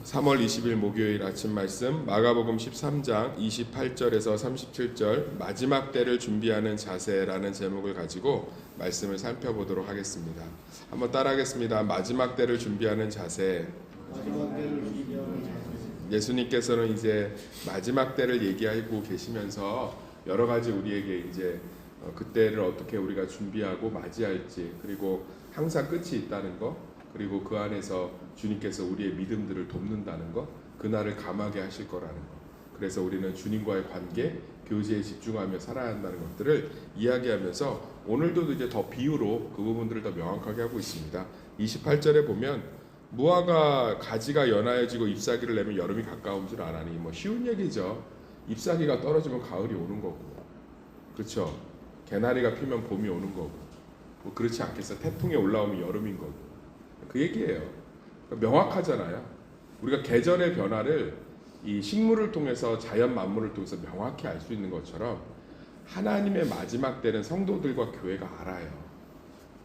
3월 20일 목요일 아침 말씀 마가복음 13장 28절에서 37절 마지막 때를 준비하는 자세라는 제목을 가지고 말씀을 살펴보도록 하겠습니다. 한번 따라하겠습니다. 마지막 때를 준비하는 자세. 예수님께서는 이제 마지막 때를 얘기하고 계시면서 여러 가지 우리에게 이제 그때를 어떻게 우리가 준비하고 맞이할지, 그리고 항상 끝이 있다는 것, 그리고 그 안에서 주님께서 우리의 믿음들을 돕는다는 것, 그날을 감하게 하실 거라는 것, 그래서 우리는 주님과의 관계, 교제에 집중하며 살아야 한다는 것들을 이야기하면서 오늘도 이제 더 비유로 그 부분들을 더 명확하게 하고 있습니다. 28절에 보면 무화과 가지가 연하여지고 잎사귀를 내면 여름이 가까운 줄 아나니, 뭐 쉬운 얘기죠. 잎사귀가 떨어지면 가을이 오는 거고, 그렇죠? 개나리가 피면 봄이 오는 거고, 뭐 그렇지 않겠어요? 태풍이 올라오면 여름인 거고, 그 얘기예요. 명확하잖아요. 우리가 계절의 변화를 이 식물을 통해서, 자연 만물을 통해서 명확히 알 수 있는 것처럼 하나님의 마지막 때는 성도들과 교회가 알아요.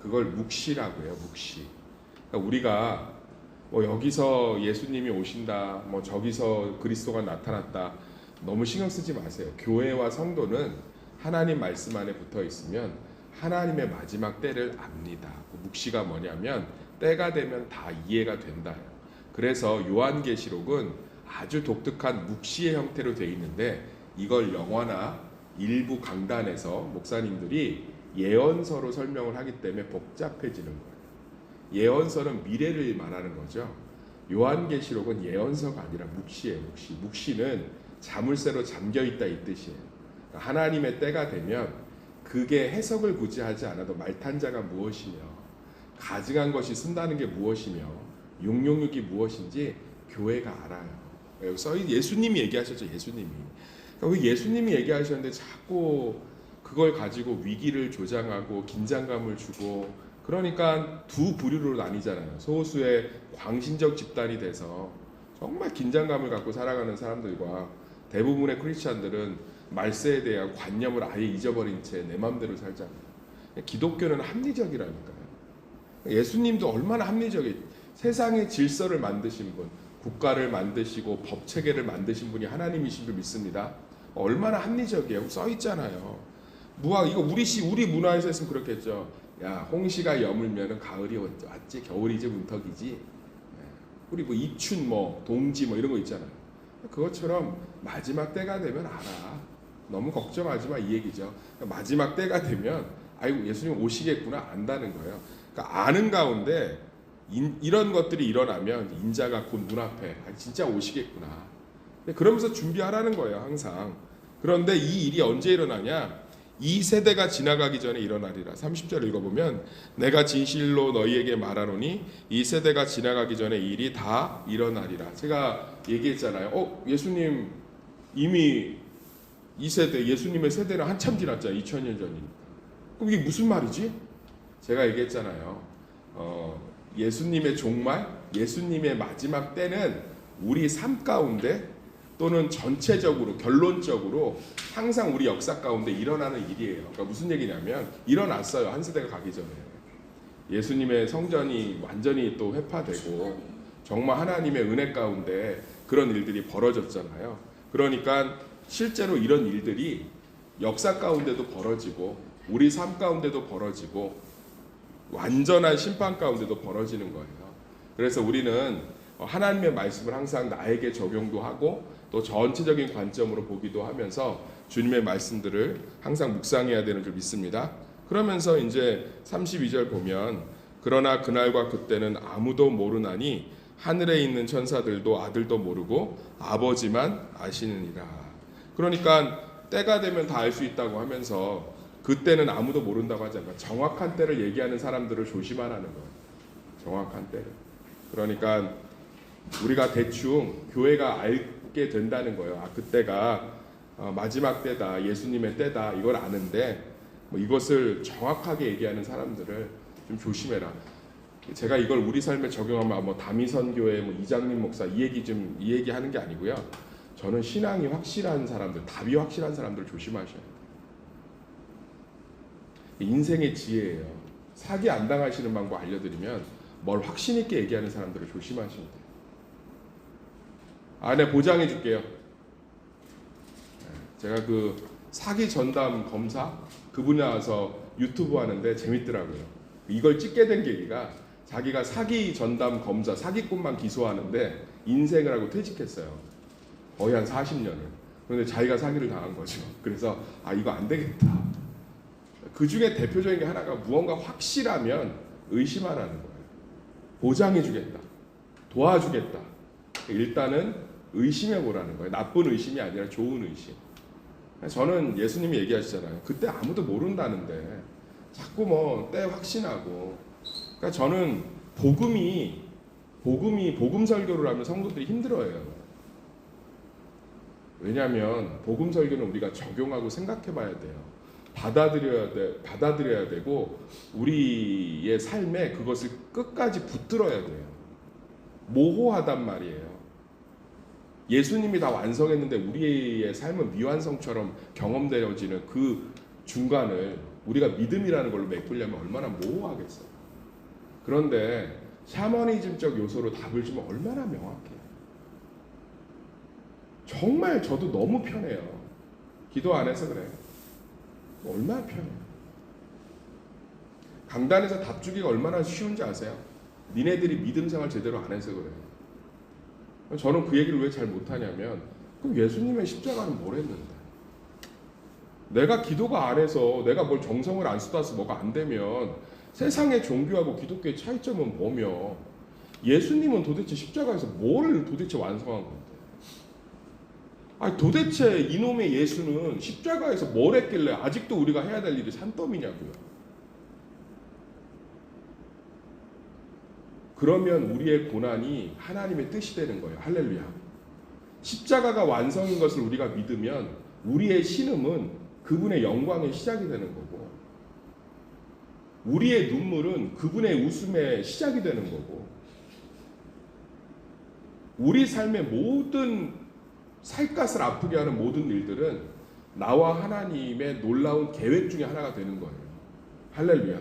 그걸 묵시라고 해요. 묵시. 그러니까 우리가 뭐 여기서 예수님이 오신다, 뭐 저기서 그리스도가 나타났다, 너무 신경 쓰지 마세요. 교회와 성도는 하나님 말씀 안에 붙어 있으면 하나님의 마지막 때를 압니다. 그 묵시가 뭐냐면 때가 되면 다 이해가 된다요. 그래서 요한계시록은 아주 독특한 묵시의 형태로 되어 있는데, 이걸 영화나 일부 강단에서 목사님들이 예언서로 설명을 하기 때문에 복잡해지는 거예요. 예언서는 미래를 말하는 거죠. 요한계시록은 예언서가 아니라 묵시예요. 묵시. 묵시는 자물쇠로 잠겨있다 이 뜻이에요. 그러니까 하나님의 때가 되면 그게 해석을 굳이 하지 않아도 말탄자가 무엇이며 가증한 것이 쓴다는 게 무엇이며 666이 무엇인지 교회가 알아요. 여기서 예수님이 얘기하셨죠. 예수님이. 그러니까 예수님이 얘기하셨는데 자꾸 그걸 가지고 위기를 조장하고 긴장감을 주고, 그러니까 두 부류로 나뉘잖아요. 소수의 광신적 집단이 돼서 정말 긴장감을 갖고 살아가는 사람들과 대부분의 크리스찬들은 말세에 대한 관념을 아예 잊어버린 채 내 마음대로 살잖아요. 기독교는 합리적이라니까요. 예수님도 얼마나 합리적이, 세상의 질서를 만드신 분, 국가를 만드시고 법 체계를 만드신 분이 하나님이신 줄 믿습니다. 얼마나 합리적이에요. 써 있잖아요. 이거 우리 문화에서 했으면 그렇겠죠. 야, 홍시가 여물면은 가을이 왔지, 겨울이 이제 문턱이지. 우리 뭐 입춘, 뭐 동지, 뭐 이런 거 있잖아요. 그것처럼 마지막 때가 되면 알아. 너무 걱정하지 마, 이 얘기죠. 마지막 때가 되면 아이고 예수님 오시겠구나 안다는 거예요. 그러니까 아는 가운데 이런 것들이 일어나면 인자가 곧 문 앞에 진짜 오시겠구나. 그러면서 준비하라는 거예요, 항상. 그런데 이 일이 언제 일어나냐? 이 세대가 지나가기 전에 일어나리라. 30절 읽어보면 내가 진실로 너희에게 말하노니 이 세대가 지나가기 전에 이 일이 다 일어나리라. 제가 얘기했잖아요. 예수님 이미 이 세대, 예수님의 세대는 한참 지났잖아요. 2000년 전이니까. 그럼 이게 무슨 말이지? 제가 얘기했잖아요. 예수님의 종말, 예수님의 마지막 때는 우리 삶 가운데 또는 전체적으로, 결론적으로 항상 우리 역사 가운데 일어나는 일이에요. 그러니까 무슨 얘기냐면 일어났어요. 한 세대가 가기 전에. 예수님의 성전이 완전히 또 회파되고 정말 하나님의 은혜 가운데 그런 일들이 벌어졌잖아요. 그러니까 실제로 이런 일들이 역사 가운데도 벌어지고 우리 삶 가운데도 벌어지고 완전한 심판 가운데도 벌어지는 거예요. 그래서 우리는 하나님의 말씀을 항상 나에게 적용도 하고 또 전체적인 관점으로 보기도 하면서 주님의 말씀들을 항상 묵상해야 되는 줄 믿습니다. 그러면서 이제 32절 보면 그러나 그날과 그때는 아무도 모르나니 하늘에 있는 천사들도 아들도 모르고 아버지만 아시느니라. 그러니까 때가 되면 다 알 수 있다고 하면서 그때는 아무도 모른다고 하지 않고 정확한 때를 얘기하는 사람들을 조심하라는 거예요. 정확한 때를. 그러니까 우리가 대충 교회가 알게 된다는 거예요. 그때가 마지막 때다, 예수님의 때다, 이걸 아는데 뭐 이것을 정확하게 얘기하는 사람들을 좀 조심해라. 제가 이걸 우리 삶에 적용하면 뭐 다미선교회 뭐 이장님 목사 이 얘기 하는 게 아니고요. 저는 신앙이 확실한 사람들, 답이 확실한 사람들 조심하셔야 돼요. 인생의 지혜예요. 사기 안 당하시는 방법 알려드리면 뭘 확신 있게 얘기하는 사람들을 조심하시면 돼요. 네, 보장해 줄게요. 제가 그 사기 전담 검사 그분이 나와서 유튜브 하는데 재밌더라고요. 이걸 찍게 된 계기가 자기가 사기 전담 검사 사기꾼만 기소하는데 인생을 하고 퇴직했어요. 거의 한 40년을. 그런데 자기가 사기를 당한 거죠. 그래서 이거 안 되겠다. 그 중에 대표적인 게 하나가 무언가 확실하면 의심 안 하는 거예요. 보장해 주겠다. 도와주겠다. 일단은 의심해 보라는 거예요. 나쁜 의심이 아니라 좋은 의심. 저는 예수님이 얘기하시잖아요. 그때 아무도 모른다는데 자꾸 뭐 때 확신하고. 그러니까 저는 복음 설교를 하면 성도들이 힘들어해요. 왜냐하면 복음 설교는 우리가 적용하고 생각해 봐야 돼요. 받아들여야 되고 우리의 삶에 그것을 끝까지 붙들어야 돼요. 모호하단 말이에요. 예수님이 다 완성했는데 우리의 삶은 미완성처럼 경험되어지는 그 중간을 우리가 믿음이라는 걸로 메꾸려면 얼마나 모호하겠어요. 그런데 샤머니즘적 요소로 답을 주면 얼마나 명확해요. 정말 저도 너무 편해요. 기도 안 해서 그래요. 얼마나 편해요. 강단에서 답 주기가 얼마나 쉬운지 아세요? 니네들이 믿음 생활 제대로 안 해서 그래요. 저는 그 얘기를 왜 잘 못하냐면 그럼 예수님의 십자가는 뭘 했는데? 내가 기도가 안 해서 내가 뭘 정성을 안 쏟아서 뭐가 안 되면 세상의 종교하고 기독교의 차이점은 뭐며 예수님은 도대체 십자가에서 뭘 도대체 완성한 건데? 도대체 이놈의 예수는 십자가에서 뭘 했길래 아직도 우리가 해야 될 일이 산더미냐고요. 그러면 우리의 고난이 하나님의 뜻이 되는 거예요. 할렐루야. 십자가가 완성인 것을 우리가 믿으면 우리의 신음은 그분의 영광의 시작이 되는 거고 우리의 눈물은 그분의 웃음의 시작이 되는 거고 우리 삶의 모든 살갗을 아프게 하는 모든 일들은 나와 하나님의 놀라운 계획 중에 하나가 되는 거예요. 할렐루야.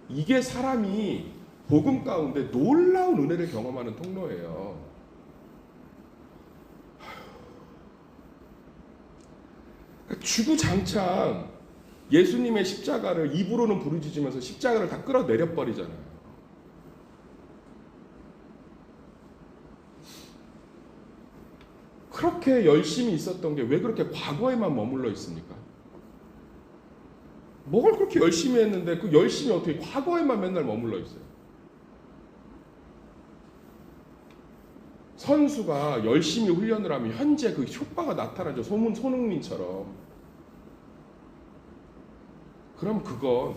이게 사람이 복음 가운데 놀라운 은혜를 경험하는 통로예요. 주구장창 예수님의 십자가를 입으로는 부르짖으면서 십자가를 다 끌어내려 버리잖아요. 그렇게 열심히 있었던 게 왜 그렇게 과거에만 머물러 있습니까? 뭘 그렇게 열심히 했는데 그 열심히 어떻게 과거에만 맨날 머물러 있어요? 선수가 열심히 훈련을 하면 현재 그 효과가 나타나죠. 손흥민처럼. 그럼 그건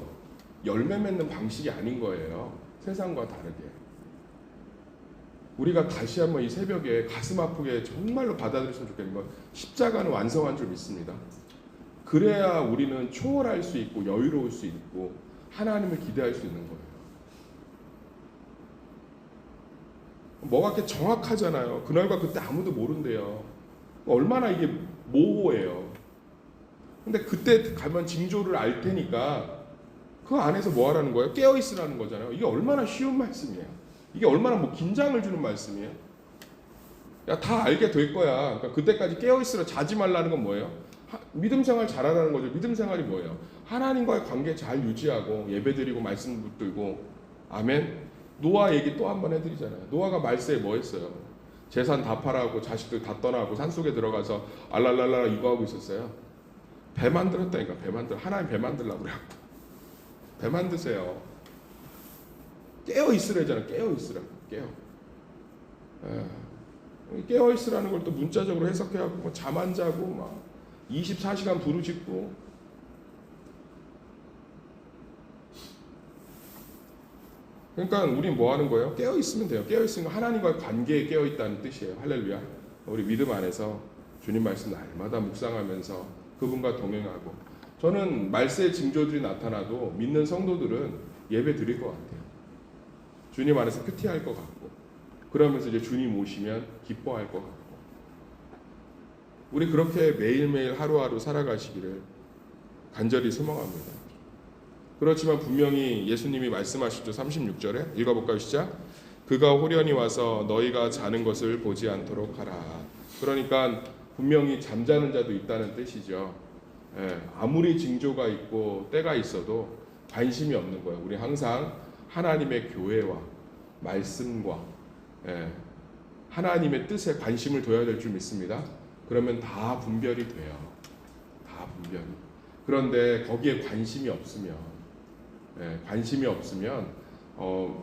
열매 맺는 방식이 아닌 거예요. 세상과 다르게. 우리가 다시 한번 이 새벽에 가슴 아프게 정말로 받아들였으면 좋겠는 건 십자가는 완성한 줄 믿습니다. 그래야 우리는 초월할 수 있고 여유로울 수 있고 하나님을 기대할 수 있는 거예요. 뭐가 그렇게 정확하잖아요. 그날과 그때 아무도 모른대요. 얼마나 이게 모호해요. 근데 그때 가면 징조를 알 테니까 그 안에서 뭐 하라는 거예요? 깨어있으라는 거잖아요. 이게 얼마나 쉬운 말씀이에요. 이게 얼마나 뭐 긴장을 주는 말씀이에요. 야, 다 알게 될 거야. 그러니까 그때까지 깨어있으라 자지 말라는 건 뭐예요? 믿음 생활 잘하라는 거죠. 믿음 생활이 뭐예요? 하나님과의 관계 잘 유지하고 예배드리고 말씀 붙들고 아멘. 노아 얘기 또 한 번 해드리잖아요. 노아가 말세에 뭐 했어요? 재산 다 팔아고 자식들 다 떠나고 산속에 들어가서 알랄랄라 이거 하고 있었어요. 배 만들었다니까. 하나님 배 만들라고 그래요. 배 만드세요. 깨어 있으래잖아. 깨어 있으라. 깨어 있으라는 걸 또 문자적으로 해석해갖고 뭐 잠 안 자고 막 24시간 부르짖고. 그러니까 우린 뭐 하는 거예요? 깨어 있으면 돼요. 깨어 있으면 하나님과의 관계에 깨어 있다는 뜻이에요. 할렐루야. 우리 믿음 안에서 주님 말씀 날마다 묵상하면서 그분과 동행하고. 저는 말세의 징조들이 나타나도 믿는 성도들은 예배 드릴 것 같아요. 주님 안에서 큐티할 것 같고 그러면서 이제 주님 오시면 기뻐할 것 같고 우리 그렇게 매일매일 하루하루 살아가시기를 간절히 소망합니다. 그렇지만 분명히 예수님이 말씀하시죠. 36절에 읽어볼까요? 시작. 그가 호련히 와서 너희가 자는 것을 보지 않도록 하라. 그러니까 분명히 잠자는 자도 있다는 뜻이죠. 아무리 징조가 있고 때가 있어도 관심이 없는 거예요. 우리 항상 하나님의 교회와 말씀과 하나님의 뜻에 관심을 둬야 될 줄 믿습니다. 그러면 다 분별이 돼요. 다 분별이. 그런데 거기에 관심이 없으면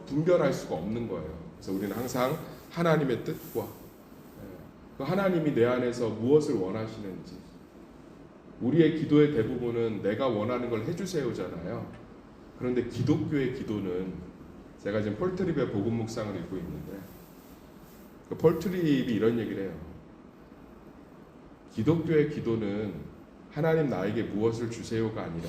분별할 수가 없는 거예요. 그래서 우리는 항상 하나님의 뜻과 그 하나님이 내 안에서 무엇을 원하시는지, 우리의 기도의 대부분은 내가 원하는 걸 해주세요잖아요. 그런데 기독교의 기도는, 제가 지금 폴트립의 복음 묵상을 읽고 있는데 그 폴트립이 이런 얘기를 해요. 기독교의 기도는 하나님 나에게 무엇을 주세요가 아니라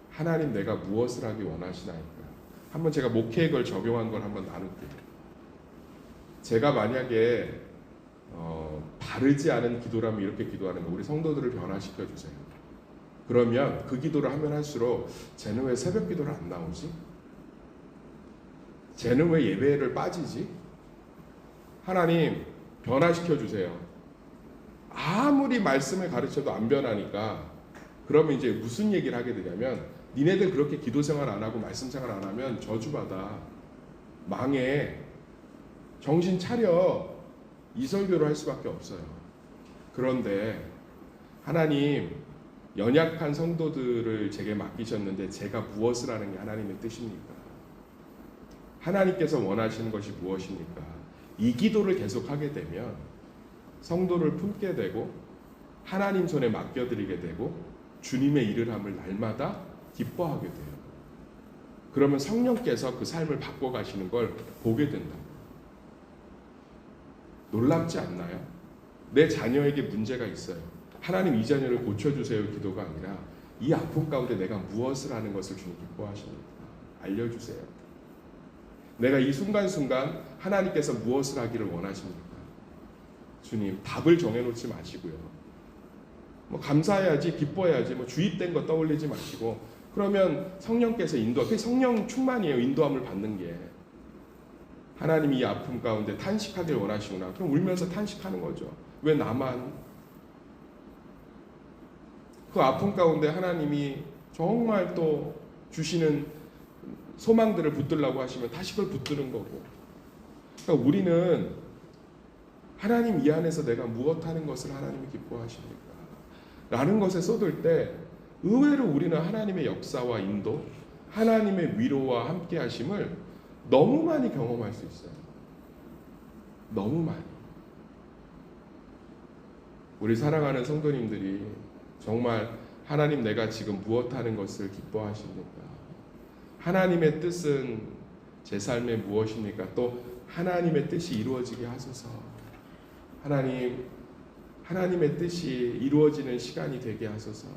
하나님 내가 무엇을 하기 원하시나이까. 한번 제가 목회에 걸 적용한 걸 한번 나눌게요. 제가 만약에 바르지 않은 기도라면 이렇게 기도하는 거, 우리 성도들을 변화시켜 주세요. 그러면 그 기도를 하면 할수록 쟤는 왜 새벽 기도를 안 나오지? 쟤는 왜 예배를 빠지지? 하나님 변화시켜 주세요. 아무리 말씀을 가르쳐도 안 변하니까, 그러면 이제 무슨 얘기를 하게 되냐면, 니네들 그렇게 기도 생활 안 하고 말씀 생활 안 하면 저주받아, 망해, 정신 차려, 이 설교를 할 수밖에 없어요. 그런데 하나님 연약한 성도들을 제게 맡기셨는데 제가 무엇을 하는 게 하나님의 뜻입니까? 하나님께서 원하시는 것이 무엇입니까? 이 기도를 계속하게 되면 성도를 품게 되고 하나님 손에 맡겨드리게 되고 주님의 일을 함을 날마다 기뻐하게 돼요. 그러면 성령께서 그 삶을 바꿔가시는 걸 보게 된다. 놀랍지 않나요? 내 자녀에게 문제가 있어요. 하나님 이 자녀를 고쳐주세요 기도가 아니라, 이 아픔 가운데 내가 무엇을 하는 것을 주님 기뻐하십니까? 알려주세요. 내가 이 순간순간 하나님께서 무엇을 하기를 원하십니까? 주님, 답을 정해놓지 마시고요. 뭐 감사해야지, 기뻐해야지, 뭐 주입된 거 떠올리지 마시고, 그러면 성령께서 그게 성령 충만이에요. 인도함을 받는 게. 하나님이 이 아픔 가운데 탄식하길 원하시구나. 그럼 울면서 탄식하는 거죠. 왜 나만? 그 아픔 가운데 하나님이 정말 또 주시는 소망들을 붙들라고 하시면 다시 그걸 붙드는 거고. 그러니까 우리는 하나님 이 안에서 내가 무엇하는 것을 하나님이 기뻐하십니까? 라는 것에 쏟을 때 의외로 우리는 하나님의 역사와 인도, 하나님의 위로와 함께 하심을 너무 많이 경험할 수 있어요. 너무 많이. 우리 사랑하는 성도님들이 정말 하나님 내가 지금 무엇하는 것을 기뻐하십니까? 하나님의 뜻은 제 삶에 무엇입니까? 또 하나님의 뜻이 이루어지게 하소서. 하나님의 뜻이 이루어지는 시간이 되게 하소서.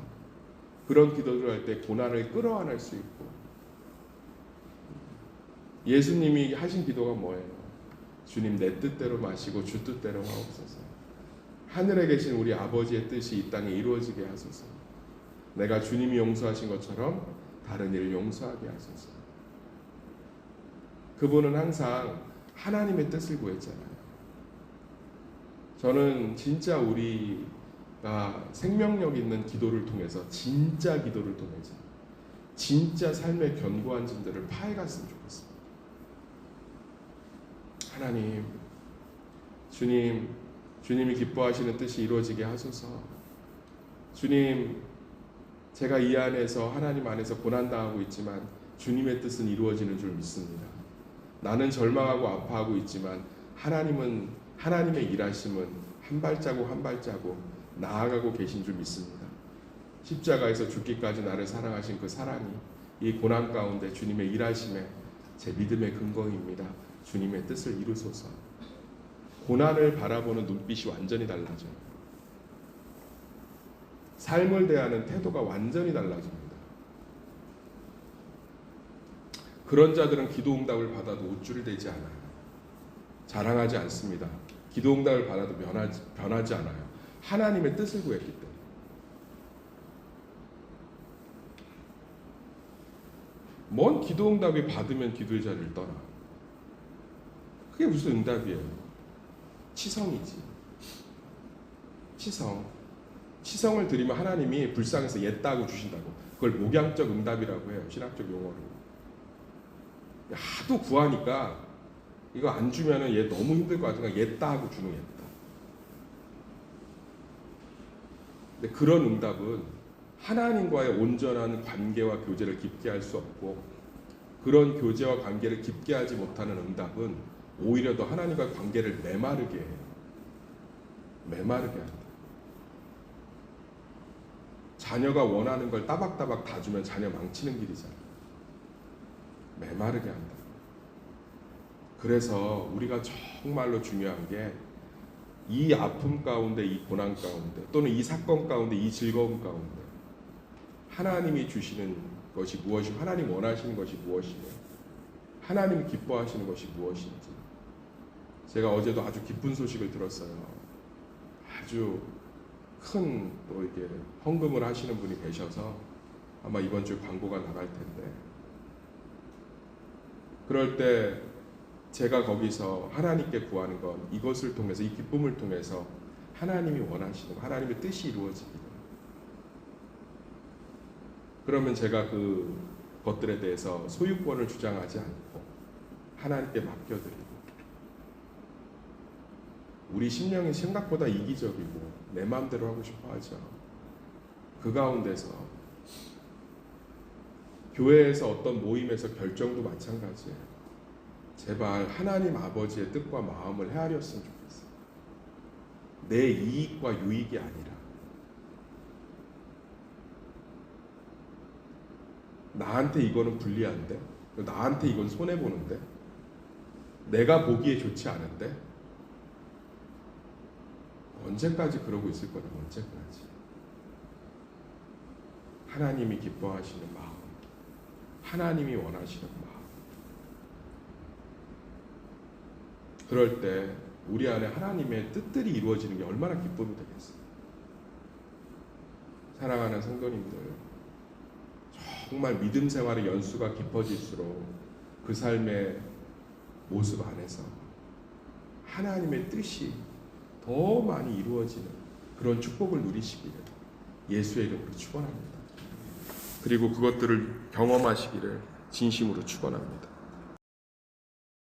그런 기도를 할 때 고난을 끌어안을 수 있고, 예수님이 하신 기도가 뭐예요? 주님 내 뜻대로 마시고 주 뜻대로 하옵소서. 하늘에 계신 우리 아버지의 뜻이 이 땅에 이루어지게 하소서. 내가 주님이 용서하신 것처럼 다른 이를 용서하게 하소서. 그분은 항상 하나님의 뜻을 구했잖아요. 저는 진짜 우리가 생명력 있는 기도를 통해서, 진짜 기도를 통해서 진짜 삶의 견고한 진들을 파해갔으면 좋겠습니다. 하나님, 주님이 기뻐하시는 뜻이 이루어지게 하소서. 주님, 제가 이 안에서, 하나님 안에서 고난당하고 있지만 주님의 뜻은 이루어지는 줄 믿습니다. 나는 절망하고 아파하고 있지만 하나님의 일하심은 한 발자국 한 발자국 나아가고 계신 줄 믿습니다. 십자가에서 죽기까지 나를 사랑하신 그 사랑이 이 고난 가운데 주님의 일하심에 제 믿음의 근거입니다. 주님의 뜻을 이루소서. 고난을 바라보는 눈빛이 완전히 달라져요. 삶을 대하는 태도가 완전히 달라집니다. 그런 자들은 기도응답을 받아도 우쭐 대지 않아요. 자랑하지 않습니다. 기도응답을 받아도 변하지 않아요. 하나님의 뜻을 구했기 때문에. 뭔 기도응답이 받으면 기도의 자리를 떠나. 그게 무슨 응답이에요? 치성이지. 치성을 드리면 하나님이 불쌍해서 옛다고 주신다고. 그걸 목양적 응답이라고 해요. 신학적 용어로. 하도 구하니까 이거 안 주면은 얘 너무 힘들 것 같으니까 옛다 하고 주는 옛다. 근데 그런 응답은 하나님과의 온전한 관계와 교제를 깊게 할 수 없고, 그런 교제와 관계를 깊게 하지 못하는 응답은 오히려 더 하나님과의 관계를 메마르게 해요. 메마르게 한다. 자녀가 원하는 걸 따박따박 다 주면 자녀 망치는 길이잖아. 메마르게 한다. 그래서 우리가 정말로 중요한 게, 이 아픔 가운데, 이 고난 가운데, 또는 이 사건 가운데, 이 즐거움 가운데 하나님이 주시는 것이 무엇이고, 하나님 원하시는 것이 무엇이며, 하나님 기뻐하시는 것이 무엇인지. 제가 어제도 아주 기쁜 소식을 들었어요. 아주 큰 또 이게 헌금을 하시는 분이 계셔서 아마 이번 주에 광고가 나갈 텐데, 그럴 때 제가 거기서 하나님께 구하는 건 이것을 통해서, 이 기쁨을 통해서 하나님이 원하시는 것, 하나님의 뜻이 이루어지기를. 그러면 제가 그 것들에 대해서 소유권을 주장하지 않고 하나님께 맡겨드리고, 우리 심령이 생각보다 이기적이고 내 마음대로 하고 싶어 하죠. 그 가운데서 교회에서 어떤 모임에서 결정도 마찬가지예요. 제발 하나님 아버지의 뜻과 마음을 헤아렸으면 좋겠어요. 내 이익과 유익이 아니라 나한테 이거는 불리한데, 나한테 이건 손해보는데, 내가 보기에 좋지 않은데, 언제까지 그러고 있을 거냐. 언제까지. 하나님이 기뻐하시는 마음, 하나님이 원하시는 마음, 그럴 때 우리 안에 하나님의 뜻들이 이루어지는 게 얼마나 기쁨이 되겠어요. 사랑하는 성도님들, 정말 믿음 생활의 연수가 깊어질수록 그 삶의 모습 안에서 하나님의 뜻이 더 많이 이루어지는 그런 축복을 누리시기를 예수의 이름으로 축원합니다. 그리고 그것들을 경험하시기를 진심으로 축원합니다.